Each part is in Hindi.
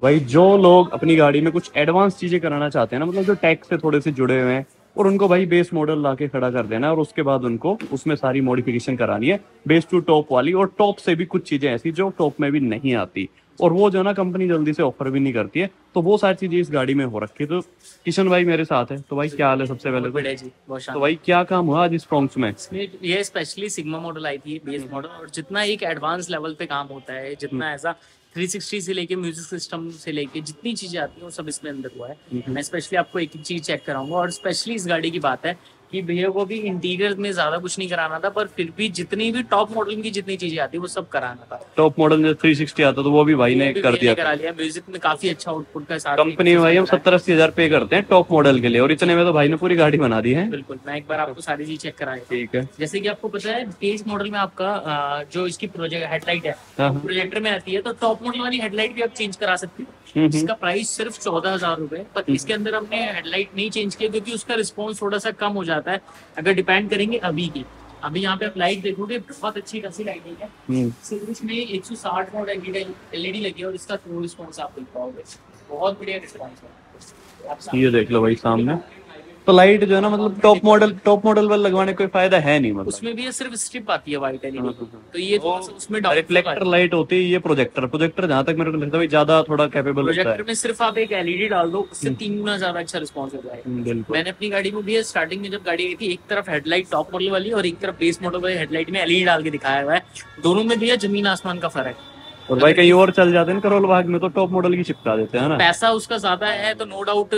भाई जो लोग अपनी गाड़ी में कुछ एडवांस चीजें कराना चाहते हैं ना, मतलब जो टेक से थोड़े से जुड़े हुए हैं, और उनको भाई बेस मॉडल लाके खड़ा कर देना है, और उसके बाद उनको उसमें सारी मॉडिफिकेशन करानी है बेस टू टॉप वाली, और टॉप से भी कुछ चीजें ऐसी जो टॉप में भी नहीं आती, और वो जो है ना कंपनी जल्दी से ऑफर भी नहीं करती है। तो वो सारी चीजें इस गाड़ी में हो रखी है। तो किशन भाई मेरे साथ है। तो भाई क्या हाल है सबसे पहले बढ़िया जी, बहुत तो शानदार। भाई क्या काम हुआ आज इस फ्रॉन्क्स में? इसमें ये स्पेशली सिग्मा मॉडल आई थी, बेस मॉडल, और जितना एक एडवांस लेवल पे काम होता है, जितना ऐसा 360 से लेके म्यूजिक सिस्टम से लेके जितनी चीजें आती हैं वो सब इसमें अंदर हुआ है। मैं स्पेशली आपको एक एक चीज चेक कराऊंगा, और स्पेशली इस गाड़ी की बात है कि भैया को भी इंटीरियर में ज्यादा कुछ नहीं कराना था, पर फिर भी जितनी भी टॉप मॉडल की जितनी चीजें आती है वो सब कराना था। टॉप मॉडल में 360 आता तो वो भी भाई ने वो भी कर भैया दिया ने करा लिया। म्यूजिक में काफी अच्छा आउटपुट का साथ कंपनी में। भाई हम 70-80 हजार पे करते हैं टॉप मॉडल के लिए, और इतने में तो भाई ने पूरी गाड़ी बना दी है। बिल्कुल, मैं एक बार आपको सारी चीज चेक कराई। ठीक है। जैसे कि आपको पता है बेस मॉडल में आपका जो इसकी प्रोजेक्ट हेडलाइट है हाँ, वो प्रोजेक्टर में आती है, तो टॉप मॉडल वाली हेडलाइट भी आप चेंज करा सकते हो, जिसका प्राइस सिर्फ 14,000 रुपए। पर इसके अंदर हमने हेडलाइट नहीं चेंज किया क्योंकि उसका रिस्पॉन्स थोड़ा सा कम हो जाता है अगर डिपेंड करेंगे अभी की। अभी यहाँ पे आप लाइट देखोगे, बहुत अच्छी खासी लाइटिंग है। सिर्फ इसमें 160 वॉट एलईडी लगी है, और इसका थ्रू रिस्पॉन्स आप देख पाओगे, बहुत बढ़िया रिस्पॉन्स है। आप ये देख लो भाई सामने। तो लाइट जो है ना, मतलब टॉप मॉडल पर लगवाने का कोई फायदा है नहीं, मतलब उसमें भी ये सिर्फ स्ट्रिप आती है वाइट एलईडी, तो ये थोड़ा सा उसमें रिफ्लेक्टर लाइट होती है। ये प्रोजेक्टर जहां तक मेरे को लगता है ज्यादा थोड़ा कैपेबल होता है। प्रोजेक्टर में सिर्फ आप एक एलईडी डाल दो, उससे 3 गुना ज्यादा अच्छा रिस्पॉन्स हो जाएगा। बिल्कुल। मैंने अपनी गाड़ी में भी स्टार्टिंग में जब गाड़ी आई थी, एक तरफ हेडलाइट टॉप मॉडल वाली और एक तरफ बेस मॉडल वाली हेडलाइट में एलईडी डाल के दिखाया हुआ है। दोनों में भी जमीन आसमान का फर्क है। और भाई कहीं और चल जाते हैं करोल बाग में तो टॉप मॉडल की चिपका देते हैं ना। पैसा उसका ज्यादा है तो नो डाउट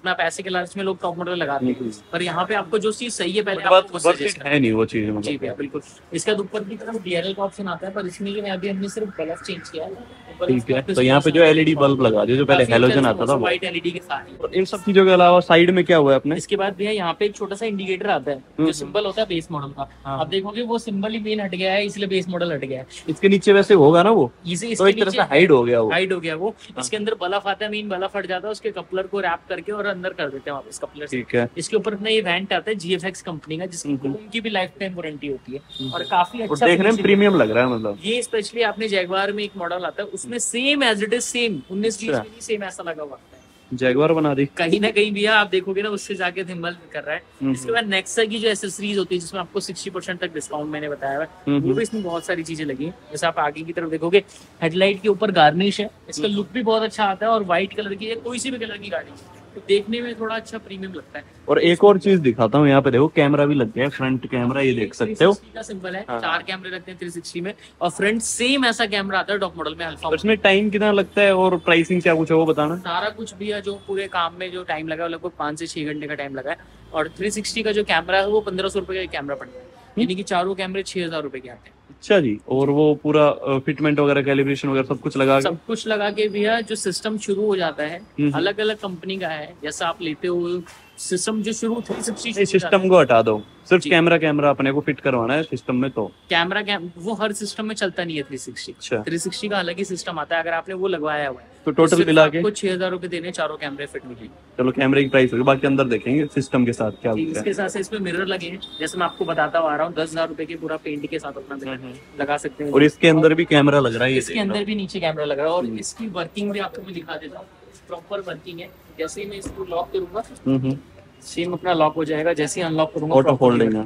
अपना पैसे के लालच में लोग टॉप मॉडल लगाते हैं, पर यहाँ पे आपको जो चीज सही है पहले आपको वो सजेस्ट है नहीं वो चीज, जी मतलब भैया बिल्कुल। इसका ऊपर की तरफ डीआरएल का ऑप्शन आता है, पर इसमें जो है अभी हमने सिर्फ बल्ब चेंज किया है। ठीक है। तो यहाँ पे जो एलईडी बल्ब लगा दिया, जो पहले हेलोजन आता था, व्हाइट एलईडी के साथ। और इन सब चीजों के अलावा साइड में क्या हुआ है अपने? इसके बाद भैया यहाँ पे एक छोटा सा इंडिकेटर आता है, जो सिंबल होता है बेस मॉडल का। आप देखोगे वो सिंबल ही मेन हट गया है, इसलिए बेस मॉडल हट गया है। इसके नीचे वैसे होगा ना वो, इसे तो एक तरह से हाइड हो गया वो। हाइड हो गया वो। इसके अंदर बल्ब आता है, मेन बल्ब हट जाता है, उसके कपलर को रैप करके और अंदर कर देते हैं वापस कपलर। ठीक है। इसके ऊपर अपना ये वेंट आता है जीएफएक्स कंपनी का, जिसकी उनकी भी लाइफ टाइम वारंटी होती है, और काफी अच्छा देखने में प्रीमियम लग रहा है। मतलब ये स्पेशली आपने जैगवार में एक मॉडल आता है, उसमें same as it is same 19-20 में भी सेम ऐसा लगा हुआ है। जैगवार बना दी कहीं ना कहीं भी आप देखोगे ना, उससे जाके थिम्बल कर रहा है। इसके बाद नेक्सा की जो एसेसरीज होती है, जिसमें आपको 60% तक डिस्काउंट मैंने बताया है, वो भी इसमें बहुत सारी चीजें लगी हैं। जैसे आप आगे की तरफ देखोगे, हेडलाइट के ऊपर गार्निश है, इसका लुक भी बहुत अच्छा आता है, और व्हाइट कलर की है, कोई सी भी कलर की गाड़ी तो देखने में थोड़ा अच्छा प्रीमियम लगता है। और एक और चीज दिखाता हूँ, यहाँ पे देखो कैमरा भी लग गया है, फ्रंट कैमरा, ये देख सकते हो। 360 का सिंबल है, 4 कैमरे लगते हैं 360 में, और फ्रंट सेम ऐसा कैमरा आता है टॉप मॉडल में अल्फा। इसमें टाइम कितना लगता है और प्राइसिंग क्या कुछ है वो बताना। सारा कुछ भी है, जो पूरे काम में जो टाइम लगा है लगभग 5 से 6 घंटे का टाइम लगा है। और 360 का जो कैमरा है वो 1500 रुपए का कैमरा पड़ता है, यानी कि चारों कैमरे 6,000 रुपए के आते हैं। अच्छा जी। और वो पूरा फिटमेंट वगैरह, कैलिब्रेशन वगैरह सब कुछ लगा के भैया जो सिस्टम शुरू हो जाता है, अलग अलग कंपनी का है। जैसा आप लेते हो सिस्टम जो शुरू 360 सिस्टम को हटा दो, सिर्फ कैमरा अपने को फिट करवाना है सिस्टम में। तो वो हर सिस्टम में चलता नहीं है 360। 360 का अलग ही सिस्टम आता है, अगर आपने वो लगवाया हुआ है तो टोटल मिला के आपको 6,000 रुपए देने, चारों कैमरे फिट मिलेंगे। चलो कैमरे की प्राइस होगी, बाकी अंदर देखेंगे सिस्टम के साथ क्या होता है। इसके साथ इसमें मिरर लगे हैं, जैसे मैं आपको बताता आ रहा हूँ, 10,000 रुपए के पूरा पेंट के साथ अपना लगा सकते हैं। और इसके अंदर भी कैमरा लग रहा है, इसके अंदर भी नीचे कैमरा लग रहा है, और इसकी वर्किंग भी आपको मैं दिखा देता हूँ, प्रॉपर वर्किंग है। जैसे ही मैं इसको लॉक करूंगा, सेम अपना लॉक हो जाएगा। जैसे ही अनलॉक करूंगा, ऑटो फोल्डिंग है,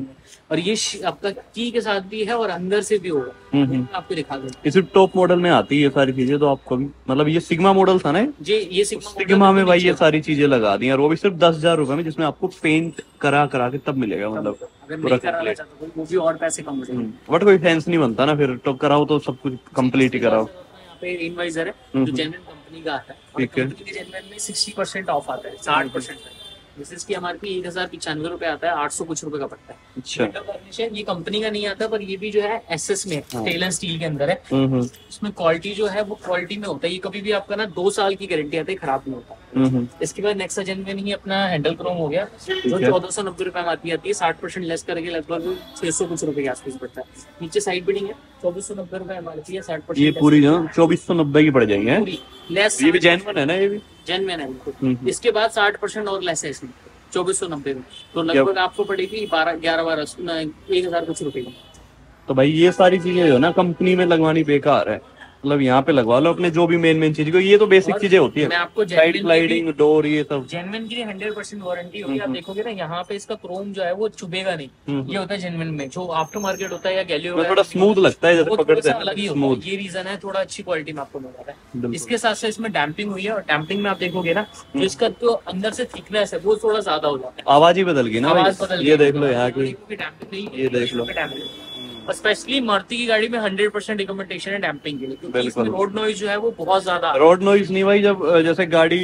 और ये आपका की के साथ भी है और अंदर से भी होगा। आपको दिखा दूं, इसी टॉप मॉडल में आती है ये सारी चीजें। तो आपको भी मतलब ये सिग्मा मॉडल था ना जी, ये सिग्मा में भाई ये सारी चीजें लगा दी, और वो भी सिर्फ 10,000 रुपए में, जिसमें आपको पेंट करा के तब मिलेगा। मतलब पूरा कंप्लीट, वो भी और पैसे कम हो जाएंगे। बट कोई फैंस नहीं बनता ना फिर, तो कराओ तो सब कुछ कंप्लीट ही कराओ। यहाँ पे इनवाइजर है जो जेन्युइन कंपनी का आता है, और कंपनी के जेन्युइन में 60% ऑफ आता है, 60%। जैसे इसकी एमआरपी 1,095 रुपए आता है, 800 कुछ रुपए का पड़ता है। अच्छा। ये कंपनी का नहीं आता, पर ये भी जो है एसएस में स्टेनलेस स्टील के अंदर है। इसमें क्वालिटी जो है वो क्वालिटी में होता है। ये कभी भी आपका ना 2 साल की गारंटी आती है, खराब नहीं होता। इसके बाद नेक्सा जेन्युइन ही अपना हैंडल क्रोम हो गया, जो 1,490 रुपए एमआरपी आती है, 60% लेस करके लगभग 600 कुछ रुपए के आसपास पड़ता है। नीचे साइड बिडिंग है, 2,490 रुपए एमआरपी है, 60%। ये पूरी 2,490 की पड़ जाएंगे लेस। ये भी जेन्युइन है ना? ये भी जेन्युइन है। इसके बाद 60% और लेस है इसमें 2,490 में, तो लगभग आपको पड़ेगी 1,000 कुछ रुपए की। तो भाई ये सारी चीजें जो है ना कंपनी में लगवानी बेकार है। मतलब यहाँ पे लगवा लो अपने जो भी मेन चीज को, ये तो बेसिक चीजें होती है, मैं आपको साइड स्लाइडिंग डोर ये सब। जेन्युइन की 100% वारंटी होगी। आप देखोगे ना यहाँ पे इसका क्रोम जो है वो चुभेगा नहीं, ये होता है जेन्युइन में। जो आफ्टर मार्केट होता है या गैलियो थोड़ा स्मूथ लगता है, जैसे पकड़ते हैं अलग ही होता है, ये रीजन है, थोड़ा अच्छी क्वालिटी में आपको मिल जाता है। इसके साथ साथ इसमें डैम्पिंग हुई है, और डैम्पिंग में आप देखोगे ना तो इसका जो अंदर से थिकनेस है वो थोड़ा ज्यादा हो जाता है, आवाज ही बदल गई ना, आवाज बदल गई। ये देख लो यहाँ की, ये देख लो, स्पेशली मारुति की गाड़ी में 100% रिकमेंडेशन है डैम्पिंग के लिए, क्योंकि इसमें रोड नॉइज जो है वो बहुत ज्यादा। रोड नॉइज नहीं भाई, जब जैसे गाड़ी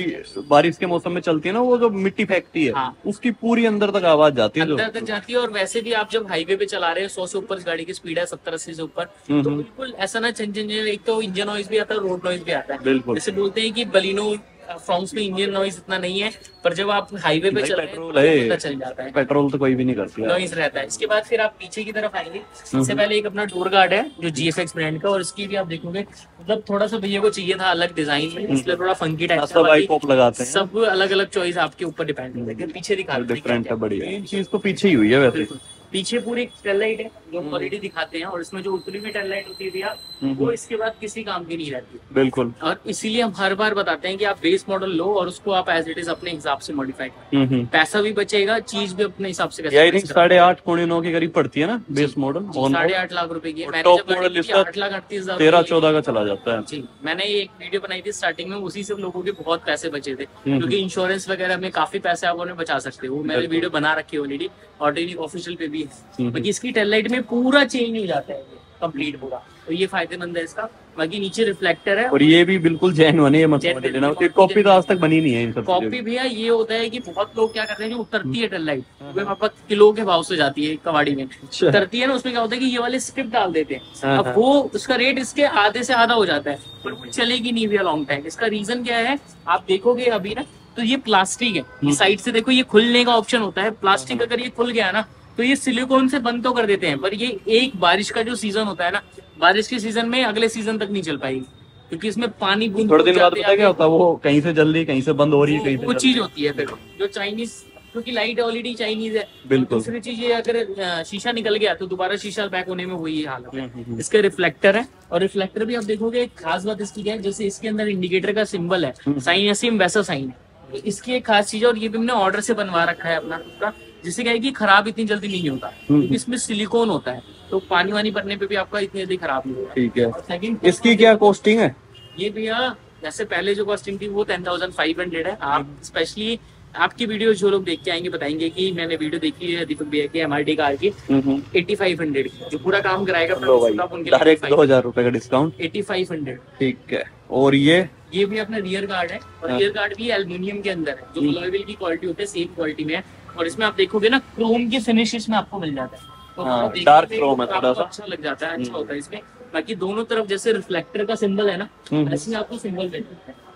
बारिश के मौसम में चलती है ना, वो जो मिट्टी फेंकती है, हाँ। उसकी पूरी अंदर तक आवाज जाती है, अंदर तक जाती है। और वैसे भी आप जब हाईवे पे चला रहे हैं 100 से ऊपर गाड़ी की स्पीड है, 70-80 से ऊपर, तो बिल्कुल ऐसा ना एक तो इंजन नॉइज भी आता है, रोड नॉइज भी आता है। जैसे बोलते हैं कि बलिनो फ्रॉन्क्स में इंजन नॉइज इतना नहीं है, पर जब आप हाईवे पे चल रहे हैं तो पता चल जाता है, पेट्रोल तो कोई भी नहीं करती, नॉइज रहता है। इसके बाद फिर आप पीछे की तरफ आएंगे, इससे पहले एक अपना डोर गार्ड है जो GFX ब्रांड का, और इसकी भी आप देखोगे मतलब थोड़ा सा भैया को चाहिए था अलग डिजाइन में, इसलिए थोड़ा फंकी टाइप सब आई पॉप लगाते हैं, सब अलग अलग चॉइस आपके ऊपर डिपेंड करता है। पीछे दिखा डिफरेंट है, बढ़िया। ये चीज तो पीछे ही हुई है वैसे, पीछे पूरी टेल लाइट है जो क्वालिटी दिखाते हैं, और इसमें जो ऊपरी में टेल लाइट होती है भैया वो इसके बाद किसी काम की नहीं रहती, बिल्कुल। और इसीलिए हम हर बार बताते हैं कि आप बेस मॉडल लो और उसको आप एज इट इज अपने हिसाब से मॉडिफाई करें, पैसा भी बचेगा, चीज भी अपने हिसाब से। आई थिंक 8.5 पौने 9 के करीब पड़ती है ना बेस मॉडल, 8.5 लाख रुपए की। टॉप मॉडल इसका 8,38,000 13-14 का चला जाता है जी। मैंने एक वीडियो बनाई थी स्टार्टिंग में, उसी से लोगों के बहुत पैसे बचे थे, क्योंकि इंश्योरेंस वगैरह में काफी पैसे आप उन्हें बचा सकते हो। मैंने वीडियो बना रखी है ऑलरेडी, ऑर्डिनरी ऑफिशियल पे भी है। बाकी इसकी टेल लाइट में पूरा चेंज हो जाता है कंप्लीट पूरा, तो ये फायदेमंद है इसका। बाकी नीचे रिफ्लेक्टर है, और ये भी बिल्कुल जेन्युइन है, ये मत समझ लेना, कॉपी तो आज तक बनी नहीं है इन सब। कॉपी भैया ये होता है कि बहुत लोग क्या करते हैं, जो उतरती है टेल लाइट वो किलो के भाव से जाती है कबाड़ी में, उतरती है ना, उसमें क्या होता है कि ये वाले स्ट्रिप डाल देते हैं, अब वो उसका रेट इसके आधे से आधा हो जाता है, पर वो चलेगी नहीं भैया लॉन्ग टाइम। इसका रीजन क्या है, आप देखोगे अभी ना तो ये प्लास्टिक है, ये साइड से देखो ये खुलने का ऑप्शन होता है, प्लास्टिक अगर ये खुल गया ना तो ये सिलिकॉन से बंद तो कर देते हैं, पर ये एक बारिश का जो सीजन होता है ना, बारिश के सीजन में अगले सीजन तक नहीं चल पाएगी, क्योंकि इसमें पानी बूंद थोड़े दिन बाद पता क्या होता है, वो कहीं से जल्दी कहीं से बंद हो रही है, कहीं से वो चीज होती है। फिर जो चाइनीज, क्योंकि लाइट ऑलरेडी चाइनीज है, बिल्कुल। दूसरी चीज ये अगर शीशा निकल गया तो दोबारा शीशा बैक होने में वही हालत है। इसके रिफ्लेक्टर है, और रिफ्लेक्टर भी आप देखोगे एक खास बात इसकी क्या है, जैसे इसके अंदर इंडिकेटर का सिंबल है, साइन है सेम वैसा साइन है, तो इसकी एक खास चीज है, और ये भी हमने ऑर्डर से बनवा रखा है अपना खुद का, जिससे क्या है कि खराब इतनी जल्दी नहीं होता, क्योंकि इसमें सिलिकॉन होता है, तो पानी वानी भरने पे भी आपका इतनी जल्दी खराब नहीं होता। ठीक है। सेकंड इसकी क्या कॉस्टिंग है? ये भैया जैसे पहले जो कॉस्टिंग थी वो 10,500 है। आप स्पेशली आपकी वीडियो जो लोग देख के आएंगे बताएंगे कि मैंने वीडियो देखी है दीपक भैया की MRT कार की 8500 की, जो पूरा काम कराएगा डायरेक्ट 2,000 रुपए का डिस्काउंट, 8500। ठीक है। और ये भी अपना रियर गार्ड है, और रियर गार्ड भी एल्यूमिनियम के अंदर है, जो अलॉय की क्वालिटी होती है सेम क्वालिटी में है, और इसमें आप देखोगे ना क्रोम की फिनिश इसमें आपको मिल जाता है, तो डार्क क्रोम है थोड़ा सा, अच्छा लग जाता है, अच्छा होता है इसमें। बाकी दोनों तरफ जैसे रिफ्लेक्टर का सिंबल है ना, ऐसे आपको सिंबल मिल जाता है।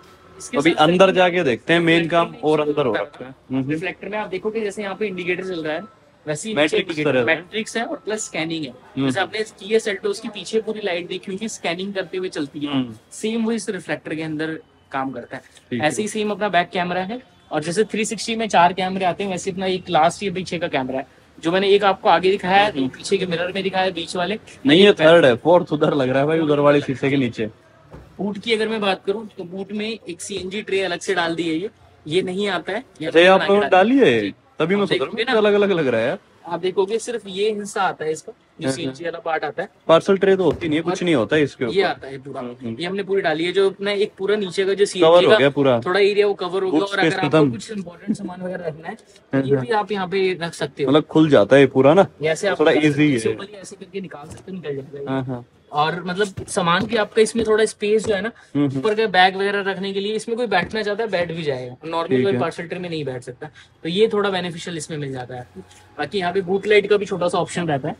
अभी अंदर जाके देखते हैं, मेन काम और अंदर हो रखा है। रिफ्लेक्टर में आप देखोगे जैसे यहाँ पे इंडिकेटर चल रहा है, वैसे मैट्रिक्स है और प्लस स्कैनिंग है। जैसे आपने किया सेल्टोस की पीछे पूरी लाइट देखी होगी, स्कैनिंग करते हुए चलती है, सेम वो इस रिफ्लेक्टर के अंदर काम करता है। ऐसे ही सेम अपना बैक कैमरा है, और जैसे 360 में 4 कैमरे आते हैं, वैसे अपना एक लास्ट ये पीछे का कैमरा है, जो मैंने एक आपको आगे दिखाया है, तो पीछे के मिरर में दिखाया बीच वाले नहीं, ये थर्ड है, फोर्थ उधर लग रहा है भाई, उधर वाले शीशे के नीचे। बूट की अगर मैं बात करूं तो बूट में एक CNG ट्रे अलग से डाल दी है, ये नहीं आता है, ये आप डाली है, तभी मैं सोच रहा हूं अलग अलग लग रहा है। आप देखोगे सिर्फ ये हिस्सा आता है इसका, जो CNG वाला पार्ट आता है, पार्सल ट्रे तो होती नहीं है, कुछ नहीं होता है इसके ऊपर, ये आता है पूरा, ये हमने पूरी डाली है, जो अपना एक पूरा नीचे का जो कवर हो गया पूरा, थोड़ा एरिया वो कवर हो गया, और अगर आपको कुछ इंपॉर्टेंट सामान वगैरह रखना है तो ये भी आप यहाँ पे रख सकते हो, मतलब खुल जाता है पूरा ना, ऐसे आप थोड़ा इजी है, ऐसे करके निकाल सकते हो, निकल जाएगा। और मतलब सामान की आपका इसमें थोड़ा स्पेस जो है ना, ऊपर का बैग वगैरह रखने के लिए, इसमें कोई बैठना चाहता है बैठ भी जाएगा, नॉर्मल कोई पार्सल ट्रे में नहीं बैठ सकता, तो ये थोड़ा बेनिफिशियल इसमें मिल जाता है। बाकी यहाँ पे बूट लाइट का भी छोटा सा ऑप्शन रहता है,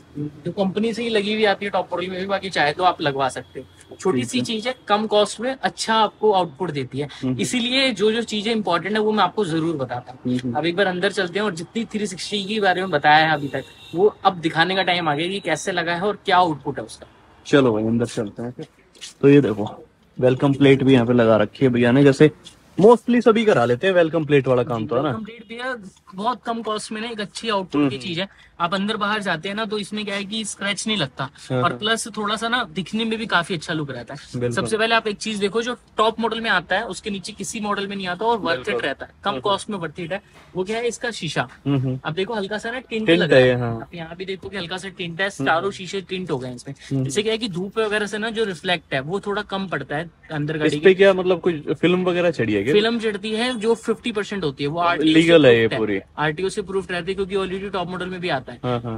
जो कंपनी से ही लगी हुई आती है टॉप मॉडल में भी, बाकी चाहे तो आप लगवा सकते हो। छोटी सी चीज है, कम कॉस्ट में अच्छा आपको आउटपुट देती है, इसीलिए जो जो चीजें इंपॉर्टेंट है वो मैं आपको जरूर बताता हूँ। अब एक बार अंदर चलते हैं, और जितनी 360 के बारे में बताया है अभी तक, वो अब दिखाने का टाइम आ गया कि कैसे लगा है और क्या आउटपुट है उसका। चलो भाई अंदर चलते हैं। तो ये देखो वेलकम प्लेट भी यहाँ पे लगा रखी है भैया ने, जैसे मोस्टली सभी करा लेते हैं वेलकम प्लेट वाला काम तो है ना। कंप्लीट भैया बहुत कम कॉस्ट में ना एक अच्छी आउटपुट की चीज है। आप अंदर बाहर जाते हैं ना तो इसमें क्या है कि स्क्रैच नहीं लगता, और प्लस थोड़ा सा ना दिखने में भी काफी अच्छा लुक रहता है। सबसे पहले आप एक चीज देखो, जो टॉप मॉडल में आता है उसके नीचे किसी मॉडल में नहीं आता, और वर्थ इट रहता है, कम कॉस्ट में वर्थ इट है। वो क्या है, इसका शीशा। अब देखो हल्का सा ना टिंट लग रहा है, आप यहाँ भी देखो कि हल्का सा टिंट है, चारों शीशे टिंट हो गए इसमें। इससे क्या है कि धूप वगैरह से ना जो रिफ्लेक्ट है वो थोड़ा कम पड़ता है अंदर गाड़ी के। क्या मतलब कुछ फिल्म वगैरह चढ़ी है क्या? फिल्म चढ़ती है जो 50% होती है, वो लीगल है ये पूरी, आरटीओ से प्रूफ रहती है, क्योंकि ऑलरेडी टॉप मॉडल में भी आता है।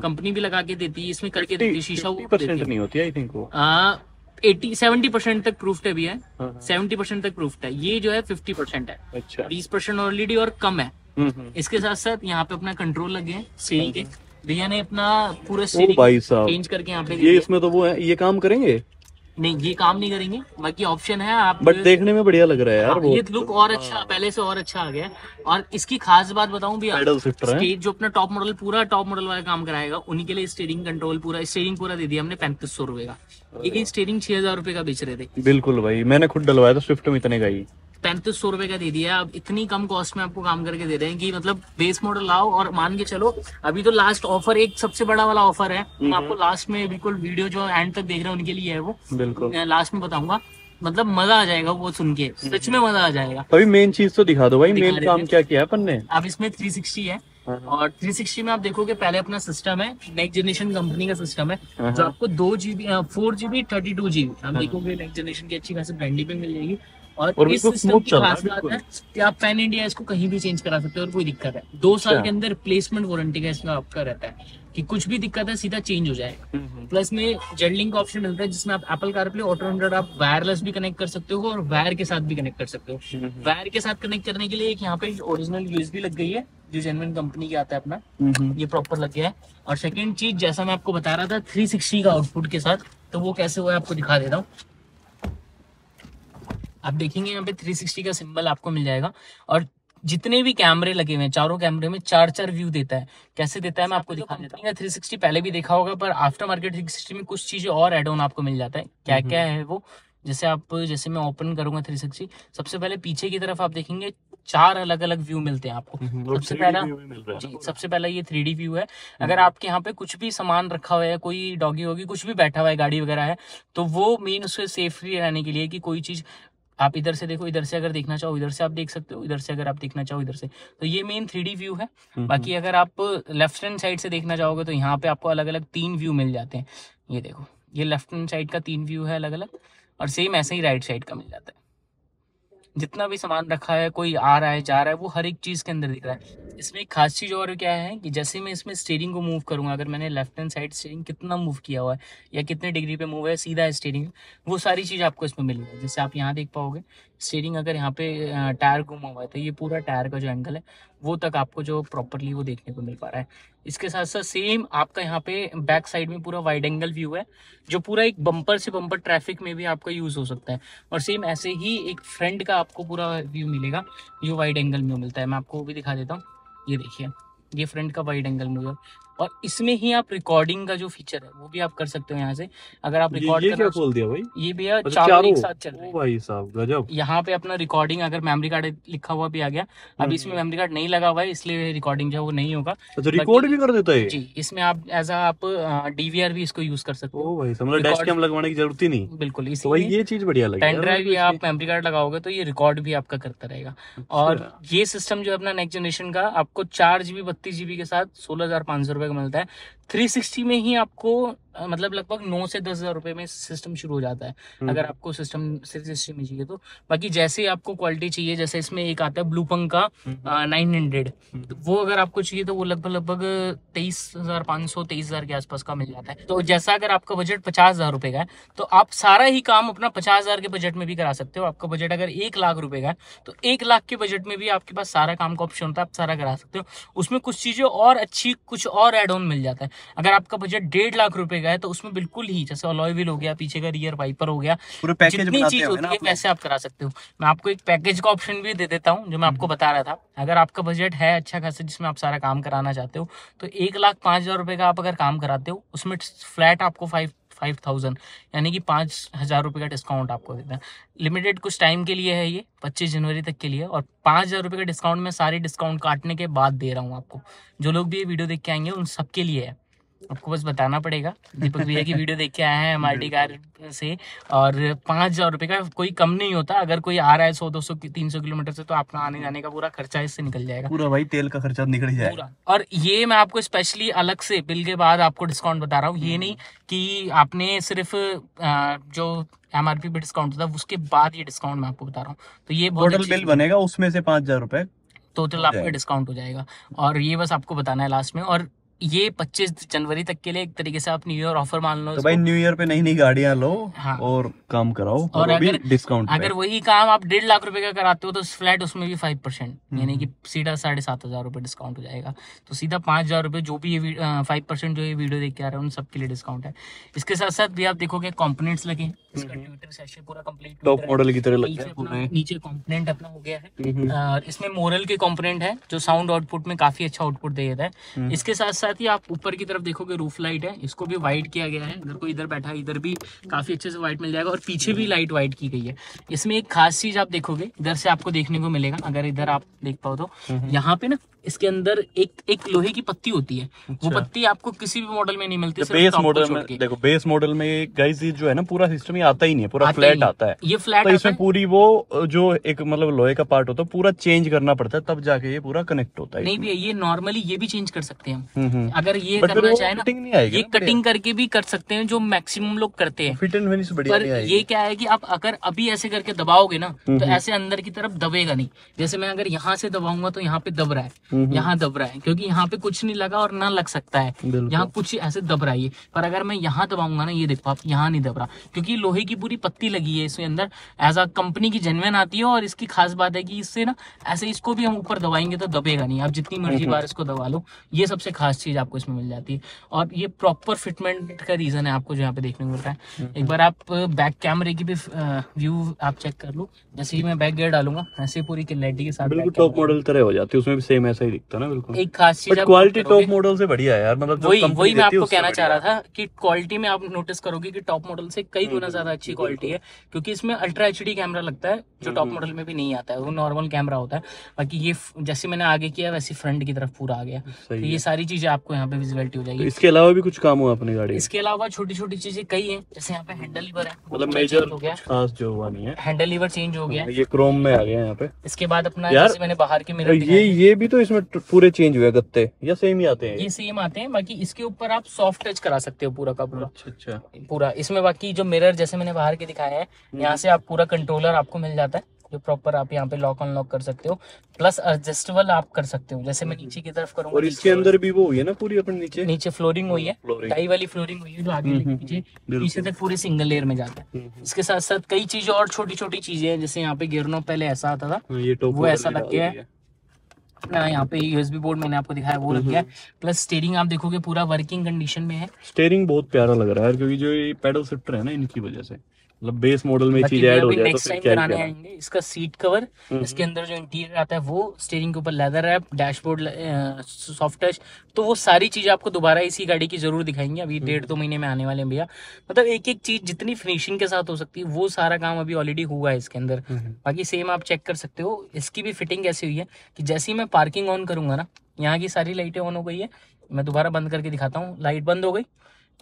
कंपनी भी लगा के देती है, इसमें करके देती है शीशा। 50% नहीं होती आई थिंक वो 70% तक प्रूफ्ड है भी है, 70% तक प्रूफ्ड है। ये जो है 50% है। अच्छा 20% ऑलरेडी और कम है। इसके साथ साथ यहाँ पे अपना कंट्रोल लगे हैं स्टीयरिंग के। भैया ने अपना पूरा स्टीयरिंग चेंज करके यहाँ पे ये इसमें तो वो है, ये काम करेंगे नहीं, ये काम नहीं करेंगे, बाकी ऑप्शन है आप। बट देखने में बढ़िया लग रहा है यार। ये लुक और अच्छा, पहले से और अच्छा आ गया। और इसकी खास बात बताऊं भी, स्टेज जो अपना टॉप मॉडल, पूरा टॉप मॉडल वाला काम कराएगा, उन्हीं के लिए स्टीयरिंग कंट्रोल स्टीयरिंग दे दिया हमने 3500 रुपए का। ये स्टीयरिंग 6000 रुपए का बेच रहे थे। बिल्कुल भाई, मैंने खुद डलवाया था स्विफ्ट में, इतने का ही 3500 रुपए का दे दिया। अब इतनी कम कॉस्ट में आपको काम करके दे रहे हैं कि मतलब बेस मॉडल लाओ और मान के चलो। अभी तो लास्ट ऑफर, एक सबसे बड़ा वाला ऑफर है, मैं आपको लास्ट में बिल्कुल वीडियो जो एंड तक देख रहे हैं उनके लिए है वो, बिल्कुल लास्ट में बताऊंगा। मतलब मजा आ जाएगा वो सुन के, सच में मजा आ जाएगा। अभी मेन चीज तो दिखा दो भाई, मेन काम क्या किया है अपन ने। अब इसमें 360 है, और 360 में आप देखोगे पहले अपना सिस्टम है, नेक्स्ट जनरेशन कंपनी का सिस्टम है, जो आपको 2GB 4GB 32GB आप देखोगे नेक्स्ट जनरेशन की अच्छी खासी ब्रांडिंग पे मिल जाएगी। और इस सिस्टम की खास बात है कि आप पैन इंडिया इसको कहीं भी चेंज करा सकते हो और कोई दिक्कत है। 2 साल के अंदर रिप्लेसमेंट वारंटी का इसमें आपका रहता है कि कुछ भी दिक्कत है सीधा चेंज हो जाएगा। प्लस में जेडलिंक का ऑप्शन मिलता है, जिसमें आप एप्पल कारप्ले ऑटो 100 आप वायरलेस भी कनेक्ट कर सकते हो और वायर के साथ भी कनेक्ट कर सकते हो। वायर के साथ कनेक्ट करने के लिए एक यहाँ पे ओरिजिनल यूएसबी लग गई है, जो जेन्युइन कंपनी की आता है अपना, ये प्रॉपर लग गया है। और सेकंड चीज, जैसा मैं आपको बता रहा था 360 का आउटपुट के साथ, तो वो कैसे हुआ है आपको दिखा देता हूँ। आप देखेंगे यहाँ पे 360 का सिंबल आपको मिल जाएगा, और जितने भी कैमरे लगे हुए हैं, चारों कैमरे में 4-4 व्यू देता है। कैसे देता है मैं आपको दिखा देता हूँ। 360 पहले भी देखा होगा, पर आफ्टर मार्केट 360 में कुछ चीजें और एड ऑन आपको मिल जाता है। क्या क्या है वो, जैसे मैं ओपन करूंगा 360, सबसे पहले पीछे की तरफ आप देखेंगे 4 अलग अलग व्यू मिलते हैं आपको। सबसे पहला ये 3D व्यू है। अगर आपके यहाँ पे कुछ भी सामान रखा हुआ है, कोई डॉगी होगी कुछ भी बैठा हुआ है, गाड़ी वगैरह है, तो वो मेन उससे सेफली रहने के लिए कि कोई चीज आप इधर से देखो, इधर से अगर देखना चाहो इधर से आप देख सकते हो, इधर से अगर आप देखना चाहो इधर से, तो ये मेन 3D व्यू है। बाकी अगर आप लेफ्ट हैंड साइड से देखना चाहोगे तो यहाँ पे आपको अलग अलग 3 व्यू मिल जाते हैं। ये देखो, ये लेफ्ट हैंड साइड का 3 व्यू है अलग अलग, और सेम ऐसे ही राइट साइड का मिल जाता है। जितना भी सामान रखा है, कोई आ रहा है जा रहा है, वो हर एक चीज के अंदर दिख रहा है। इसमें एक खास चीज और क्या है कि जैसे मैं इसमें स्टीयरिंग को मूव करूंगा, अगर मैंने लेफ्ट हैंड साइड स्टीयरिंग कितना मूव किया हुआ है या कितने डिग्री पे मूव है, सीधा है स्टीयरिंग, वो सारी चीज आपको इसमें मिलेगी। जैसे आप यहाँ देख पाओगे स्टीयरिंग, अगर यहाँ पे टायर घुमा हुआ है तो ये पूरा टायर का जो एंगल है वो तक आपको जो प्रॉपरली वो देखने को मिल पा रहा है। इसके साथ साथ सेम आपका यहाँ पे बैक साइड में पूरा वाइड एंगल व्यू है, जो पूरा एक बम्पर से बम्पर ट्रैफिक में भी आपका यूज हो सकता है। और सेम ऐसे ही एक फ्रंट का आपको पूरा व्यू मिलेगा, जो वाइड एंगल में मिलता है। मैं आपको वो भी दिखा देता हूँ। ये देखिए, ये फ्रंट का वाइड एंगल में, और इसमें ही आप रिकॉर्डिंग का जो फीचर है वो भी आप कर सकते हो यहाँ से। अगर आप रिकॉर्ड ये क्या खोल दिया भाई? ये भैया चारों एक साथ चल रहे हैं भाई साहब, गजब। यहाँ पे अपना रिकॉर्डिंग, अगर मेमोरी कार्ड लिखा हुआ भी आ गया, अब इसमें मेमोरी कार्ड नहीं लगा हुआ है इसलिए रिकॉर्डिंग जो है वो नहीं होगा। अच्छा, रिकॉर्ड भी कर देता है जी। इसमें आप एज आप डीवीआर भी इसको यूज कर सकते हो। भाई मतलब डैश कैम लगवाने की जरूरत ही नहीं। बिल्कुल, तो भाई ये चीज बढ़िया लगी। पेन ड्राइव या आप मेमोरी कार्ड लगाओगे तो ये रिकॉर्ड भी आपका करता रहेगा। और ये सिस्टम जो है अपना नेक्स्ट जनरेशन का, आपको 4GB 32GB के साथ 16,500 रुपए का मिलता है। 360 में ही आपको मतलब लगभग 9 से 10,000 रुपए में सिस्टम शुरू हो जाता है, अगर आपको सिस्टम 360 में चाहिए तो। बाकी जैसे आपको क्वालिटी चाहिए, जैसे इसमें एक आता है ब्लूपंक का 900, तो वो अगर आपको चाहिए तो वो लगभग 23,500 23,000 के आसपास का मिल जाता है। तो जैसा अगर आपका बजट 50,000 रुपए का है तो आप सारा ही काम अपना 50,000 के बजट में भी करा सकते हो। आपका बजट अगर 1 लाख रुपए का है तो 1 लाख के बजट में भी आपके पास सारा काम का ऑप्शन होता है, आप सारा करा सकते हो। उसमें कुछ चीजें और अच्छी, कुछ और एड ऑन मिल जाता है। अगर आपका बजट 1.5 लाख रुपए है तो उसमें बिल्कुल ही, जैसे अलॉय व्हील हो गया, पीछे का रियर वाइपर हो गया, पूरे पैकेज जितनी चीज होती है वैसे आप करा सकते हो। मैं आपको एक पैकेज का ऑप्शन भी दे देता हूँ, जो मैं आपको बता रहा था। अगर आपका बजट है अच्छा खासा जिसमें आप सारा काम कराना चाहते हो, तो 1,05,000 रुपए का आप अगर काम कराते हो, उसमें फ्लैट आपको 5,000, यानी कि 5,000 रुपये का डिस्काउंट आपको देता है। लिमिटेड कुछ टाइम के लिए है, ये 25 जनवरी तक के लिए, और 5,000 रुपये का डिस्काउंट मैं सारे डिस्काउंट काटने के बाद दे रहा हूँ आपको। जो लोग भी ये वीडियो देख के आएंगे उन सबके लिए है। आपको बस बताना पड़ेगा दीपक भैया की वीडियो देख के आए हैं MRT कार से, और 5,000 रुपये का कोई कम नहीं होता। अगर कोई आ रहा है 100-200 300 किलोमीटर से, तो आपका आने जाने का पूरा खर्चा इससे निकल जाएगा, पूरा भाई तेल का खर्चा निकल जाएगा पूरा। और ये मैं आपको स्पेशली अलग से बिल के बाद आपको डिस्काउंट बता रहा हूँ, ये नहीं कि आपने सिर्फ जो MRP पे डिस्काउंट होता है उसके बाद ये डिस्काउंट मैं आपको बता रहा हूँ। तो ये टोटल बिल बनेगा, उसमें से 5,000 रुपए टोटल आपका डिस्काउंट हो जाएगा। और ये बस आपको बताना है लास्ट में। और ये 25 जनवरी तक के लिए एक तरीके से आप न्यू ईयर ऑफर मान लो। तो भाई न्यू ईयर पे नई नई गाड़ियां लो, हाँ, और काम कराओ, और अगर डिस्काउंट अगर वही काम आप 1.5 लाख रुपए का कराते हो तो फ्लैट उसमें भी 5%, यानी कि सीधा 7,500 रुपये डिस्काउंट हो जाएगा। तो सीधा 5,000 रुपये जो भी ये 5% जो ये वीडियो देख के आ रहे हैं उन सबके लिए डिस्काउंट है। इसके साथ साथ भी आप देखोगे कंपोनेंट्स लगे हैं, इसका ट्विटर सेशन पूरा कंप्लीट टॉप मॉडल की तरह लगता है। नीचे कंपोनेंट अपना हो गया है, और इसमें मोरल के कंपोनेंट है जो साउंड आउटपुट में काफी अच्छा आउटपुट दे देता है। इसके साथ साथ ही आप ऊपर की तरफ देखोगे रूफ लाइट है, इसको भी वाइट किया गया है। अगर कोई इधर बैठा है इधर भी काफी अच्छे से वाइट मिल जाएगा, और पीछे भी लाइट वाइट की गई है। इसमें एक खास चीज आप देखोगे, इधर से आपको देखने को मिलेगा, अगर इधर आप देख पाओ तो यहाँ पे ना इसके अंदर एक लोहे की पत्ती होती है। वो पत्ती आपको किसी भी मॉडल में नहीं मिलती, बेस मॉडल में। देखो बेस मॉडल में गाइस ये जो है ना पूरा सिस्टम ये आता ही नहीं है, पूरा फ्लैट आता है। ये फ्लैट तो इसमें पूरी वो जो एक मतलब लोहे का पार्ट होता है पूरा चेंज करना पड़ता है, तब जाके ये पूरा कनेक्ट होता है। नहीं भी ये नॉर्मली ये भी चेंज कर सकते हैं अगर ये करना चाहे ना, ये कटिंग करके भी कर सकते हैं, जो मैक्सिमम लोग करते हैं। फिट एंड फिनिश बढ़िया नहीं आएगी। ये क्या है कि आप अगर अभी ऐसे करके दबाओगे ना तो ऐसे अंदर की तरफ दबेगा नहीं। जैसे मैं अगर यहाँ से दबाऊंगा तो यहाँ पे दब रहा है, यहाँ दब रहा है, क्योंकि यहाँ पे कुछ नहीं लगा और ना लग सकता है, यहाँ कुछ ऐसे दब रहा है। पर अगर मैं यहाँ दबाऊंगा ना, ये देखो आप, यहाँ नहीं दब रहा, क्योंकि लोहे की पूरी पत्ती लगी है इसके अंदर। एज अ कंपनी की जेन्युइन आती है, और इसकी खास बात है कि इससे ना ऐसे इसको भी हम ऊपर दबाएंगे तो दबेगा नहीं, आप जितनी मर्जी बार इसको दबा लो। ये सबसे खास चीज आपको इसमें मिल जाती है, और ये प्रॉपर फिटमेंट का रीजन है आपको जो यहाँ पे देखने को मिलता है। एक बार आप बैक कैमरे की भी व्यू आप चेक कर लो। जैसे ही मैं बैक गियर डालूंगा ऐसे पूरी क्लैरिटी के साथ बिल्कुल टॉप मॉडल तरह हो जाती है, उसमें भी सेम ऐसा ही दिखता है ना। बिल्कुल एक खास चीज क्वालिटी टॉप मॉडल से बढ़िया है यार, मतलब वही मैं आपको कहना चाह रहा था कि क्वालिटी में आप नोटिस करोगे कि टॉप मॉडल से कई गुना ज्यादा अच्छी क्वालिटी है, क्योंकि इसमें अल्ट्रा HD कैमरा लगता है जो टॉप मॉडल में भी नहीं आता है, वो नॉर्मल कैमरा होता है। बाकी ये जैसे मैंने आगे किया वैसे फ्रंट की तरफ पूरा आ गया, तो ये सारी चीजें आपको यहाँ पे विजिबिलिटी हो जाएगी। इसके अलावा भी कुछ काम हुआ अपनी गाड़ी? इसके अलावा छोटी छोटी चीजें कई हैं, जैसे यहाँ पे हैंडल लीवर है, मतलब मेजर हो गया, खास जो हुआ नहीं है। हैंडल लीवर चेंज हो गया, ये क्रोम में आ गया यहाँ पे। इसके बाद अपना जैसे मैंने बाहर के मिरर ये भी तो इसमें पूरे चेंज हुए गत्ते, या सेम ही आते हैं? ये सेम आते हैं, बाकी इसके ऊपर आप सॉफ्ट टच करा सकते हो पूरा का पूरा। अच्छा पूरा इसमें बाकी जो मिरर जैसे मैंने बाहर के दिखाया है, यहाँ से आप पूरा कंट्रोलर आपको मिल जाता है, जो प्रॉपर आप यहाँ पे लॉक अनलॉक कर सकते हो, प्लस एडजस्टेबल आप कर सकते हो। जैसे मैं नीचे की तरफ करूंगा, और इसके अंदर भी वो हुई है ना पूरी अपने नीचे फ्लोरिंग हुई है, टाई वाली फ्लोरिंग हुई है, जो आगे पीछे तक पूरे सिंगल लेयर में जाता है। इसके साथ साथ कई चीजें और छोटी छोटी चीजें हैं, जैसे यहाँ पे गियर नॉब पहले ऐसा आता था, वो ऐसा लग गया है अपना। यहाँ पे USB बोर्ड मैंने आपको दिखाया वो लग गया है, प्लस स्टीयरिंग आप देखोगे पूरा वर्किंग कंडीशन में है। स्टीयरिंग बहुत प्यारा लग रहा है यार, क्योंकि जो ये पैडल शिफ्टर है ना इनकी वजह से, मतलब बेस मॉडल में चीज ऐड हो जाए तो फिर क्या ही आएंगे। इसका सीट कवर, इसके अंदर जो इंटीरियर आता है वो, स्टीयरिंग के ऊपर leather wrap, dashboard soft touch, तो वो सारी चीजें आपको दोबारा इसी गाड़ी की जरूर दिखाएंगे। अभी 1.5-2 महीने में आने वाले हैं भैया, मतलब एक एक चीज जितनी फिनिशिंग के साथ हो सकती है वो सारा काम अभी ऑलरेडी हुआ है इसके अंदर। बाकी सेम आप चेक कर सकते हो, इसकी भी फिटिंग ऐसी हुई है कि जैसे ही मैं पार्किंग ऑन करूंगा ना, यहाँ की सारी लाइटें ऑन हो गई है। मैं दोबारा बंद करके दिखाता हूँ, लाइट बंद हो गई,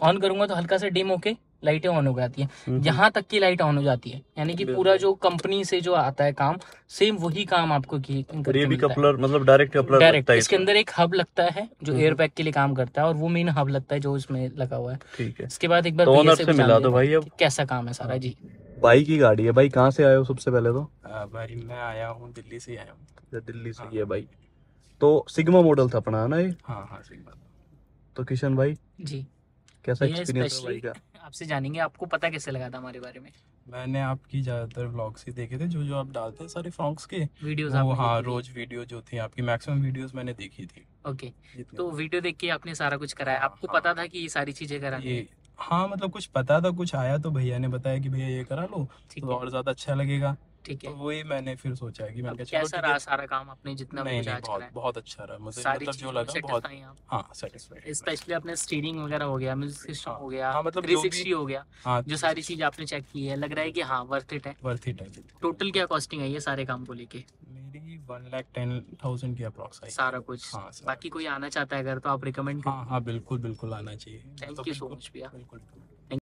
ऑन करूंगा तो हल्का सा डिम होके लाइटें ऑन हो जाती है, यहाँ तक की लाइट ऑन हो जाती है, यानी कि पूरा जो कंपनी से जो आता है काम, सेम वही काम आपको ये भी कपलर, मतलब डायरेक्ट कपलर लगता है। इसके अंदर एक हब लगता है जो एयर पैक के लिए काम करता है, और वो मेन हब लगता है जो इसमें लगा हुआ है। ठीक है, इसके बाद एक बार ओनर से मिला दो भाई, अब कैसा काम है सारा जी। भाई की गाड़ी है भाई, कहाँ से आए हो सबसे पहले तो? भाई मैं आया हूँ दिल्ली से आया हूँ। दिल्ली से ही है भाई, तो सिग्मा मॉडल था अपना ना ये? हाँ सिग्मा। तो किशन भाई जी कैसा एक्सपीरियंस है भाई का? आपसे जानेंगे, आपको पता कैसे लगा था हमारे बारे में? मैंने आपकी ज्यादातर व्लॉग्स ही देखे थे, जो आप डालते हैं सारे फ्रॉक्स के वीडियोस। हाँ रोज वीडियो जो थी आपकी, मैक्सिमम वीडियोस मैंने देखी थी। ओके, तो वीडियो देख के आपने सारा कुछ कराया, आपको पता था कि ये सारी चीजें करा? हाँ मतलब कुछ पता था, कुछ आया तो भैया ने बताया कि भैया ये करा लो तो और ज्यादा अच्छा लगेगा। ठीक तो है। वही मैंने फिर सोचा है कि मैंने अब कहा चलो कैसा ठीक रहा है। सारा काम आपने जितना भी नहीं कुछ नहीं, आज बहुत करा है? बहुत अच्छा रहा मुझे, सारी मतलब जो चीजों लगा बहुत। सेटिस्फाई आप? हाँ सेटिस्फाइड। स्पेशली अपने स्टीयरिंग वगैरह हो गया, म्यूजिक सिस्टम हाँ हो गया, हाँ, मतलब जो भी। 360 हो गया, हाँ जो सारी चीज आपने चेक की है, लग रहा है कि हाँ वर्थ इट है। वर्थ इट है। टोटल क्या कॉस्टिंग आई है सारे काम को लेके? मेरी 1,10,000 की अप्रॉक्स आई। सारा कुछ? हाँ सर। बाकी कोई आना चाहता है अगर तो आप रिकमेंड हाँ करेंगे? हाँ बिल्कुल बिल्कुल आना चाहिए। थैंक तो यू सो बिल्कुल मच भैया। बिल्कुल।